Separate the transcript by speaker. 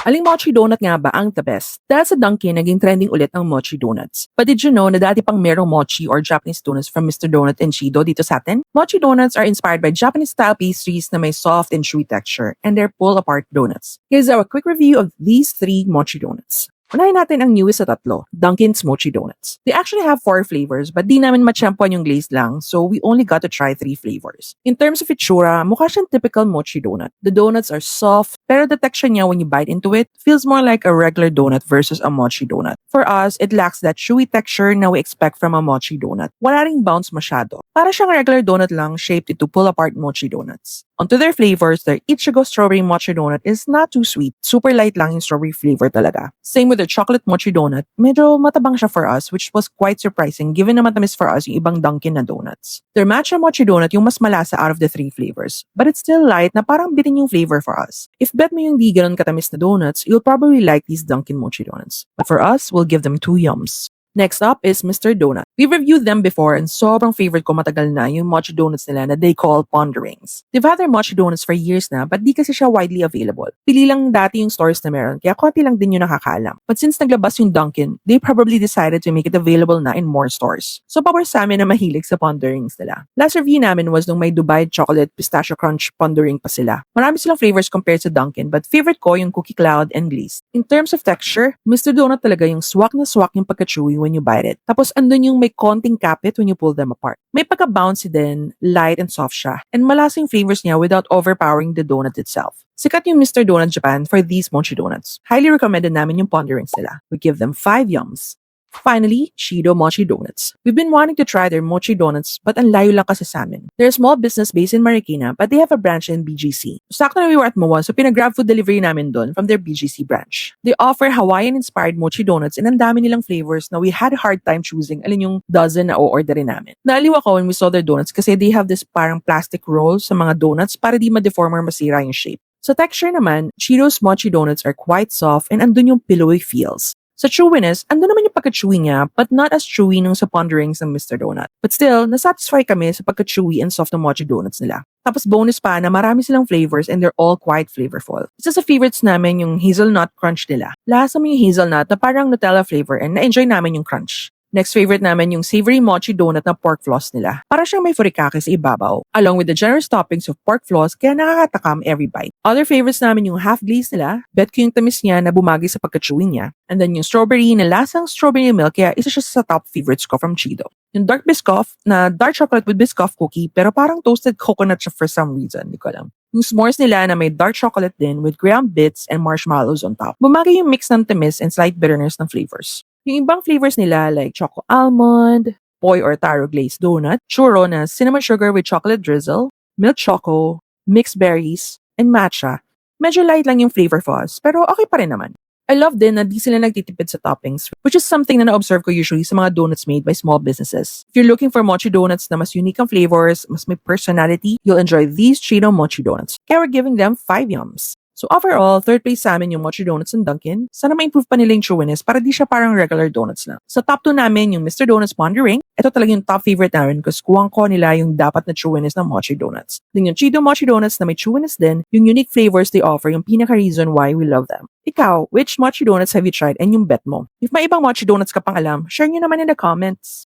Speaker 1: Aling mochi donut nga ba ang the best? Dahil sa Dunkin, naging trending ulit ang mochi donuts. But did you know na dati pang merong mochi or Japanese donuts from Mr. Donut and Chido dito sa atin? Mochi donuts are inspired by Japanese-style pastries na may soft and chewy texture, and they're pull-apart donuts. Here's our quick review of these 3 mochi donuts. Unahin natin ang newest sa tatlo, Dunkin's Mochi Donuts. They actually have 4 flavors but di namin matsyempoan yung glaze lang, so we only got to try 3 flavors. In terms of itsura, mukha siyang typical mochi donut. The donuts are soft, pero the texture niya when you bite into it feels more like a regular donut versus a mochi donut. For us, it lacks that chewy texture na we expect from a mochi donut. Wala ring bounce masyado. Para siyang regular donut lang shaped into pull-apart mochi donuts. Onto their flavors, their Ichigo Strawberry Mochi Donut is not too sweet. Super light lang yung strawberry flavor talaga. Same with their Chocolate Mochi Donut. Medyo matabang siya for us, which was quite surprising given na matamis for us yung ibang Dunkin na donuts. Their Matcha Mochi Donut yung mas malasa out of the 3 flavors. But it's still light na parang bitin yung flavor for us. If bet mo yung di ganun katamis na donuts, you'll probably like these Dunkin Mochi Donuts. But for us, we'll give them 2 yums. Next up is Mr. Donut. We've reviewed them before and sobrang favorite ko matagal na yung mochi donuts nila na they call Ponderings. They've had their mochi donuts for years na but di kasi siya widely available. Pili lang dati yung stores na meron kaya konti lang din yung nakakaalam. But since naglabas yung Dunkin, they probably decided to make it available na in more stores. So power sa amin na mahilig sa Ponderings nila. Last review namin was nung may Dubai Chocolate Pistachio Crunch Pondering pa sila. Marami silang flavors compared sa Dunkin but favorite ko yung Cookie Cloud and Glazed. In terms of texture, Mr. Donut talaga yung swak na swak yung pagka-chewy when you bite it. Tapos andun yung may konting kapit when you pull them apart. May pagka-bouncy din, light and soft siya, and malasing flavors niya without overpowering the donut itself. Sikat yung Mr. Donut Japan for these mochi donuts. Highly recommended namin yung Ponderings nila. We give them 5 yums. Finally, Chido Mochi Donuts. We've been wanting to try their mochi donuts but ang layo lang kasi sa amin. They're a small business based in Marikina but they have a branch in BGC. Sakto na we were at MOA so pinag-grab food delivery namin doon from their BGC branch. They offer Hawaiian-inspired mochi donuts and ang dami nilang flavors na we had a hard time choosing alin yung dozen na o-orderin namin. Naaliw ako when we saw their donuts kasi they have this parang plastic roll sa mga donuts para di ma-deform or masira yung shape. Sa texture naman, Chido's mochi donuts are quite soft and andun yung pillowy feels. Sa chewiness, ando naman yung pagka-chewy niya, but not as chewy nung sa Ponderings ng Mr. Donut. But still, nasatisfy kami sa pagka-chewy and soft ng mochi donuts nila. Tapos bonus pa na marami silang flavors and they're all quite flavorful. Isa sa favorites namin yung hazelnut crunch nila. Lasa mo yung hazelnut na parang Nutella flavor and na-enjoy namin yung crunch. Next favorite namin yung savory mochi donut na pork floss nila. Para siyang may furikake sa ibabaw. Along with the generous toppings of pork floss kaya nakakatakam every bite. Other favorites namin yung half glaze nila. Bet ko yung tamis niya na bumagi sa pagka-chewy niya. And then yung strawberry na lasang strawberry milk kaya isa siya sa top favorites ko from Chido. Yung dark Biscoff na dark chocolate with Biscoff cookie pero parang toasted coconut siya for some reason. Hindi ko alam. Yung s'mores nila na may dark chocolate din with ground bits and marshmallows on top. Bumagi yung mix ng tamis and slight bitterness ng flavors. Yung ibang flavors nila like choco almond, poi or taro glazed donut, churro na cinnamon sugar with chocolate drizzle, milk choco, mixed berries, and matcha. Medyo light lang yung flavor for us, pero okay pa rin naman. I love din na di sila nagtitipid sa toppings, which is something na na-observe ko usually sa mga donuts made by small businesses. If you're looking for mochi donuts na mas unique ang flavors, mas may personality, you'll enjoy these Chido Mochi Donuts. Kaya we're giving them 5 yums. So overall, third place sa amin yung mochi donuts ng Dunkin. Sana ma-improve pa nila yung chewiness para di siya parang regular donuts lang. Sa top 2 namin yung Mr. Donuts Pondering. Ito talaga yung top favorite namin kasi kuwang ko nila yung dapat na chewiness ng mochi donuts. Then yung Chido Mochi Donuts na may chewiness din, yung unique flavors they offer, yung pinaka-reason why we love them. Ikaw, which mochi donuts have you tried and yung bet mo? If may ibang mochi donuts ka pang alam, share nyo naman in the comments.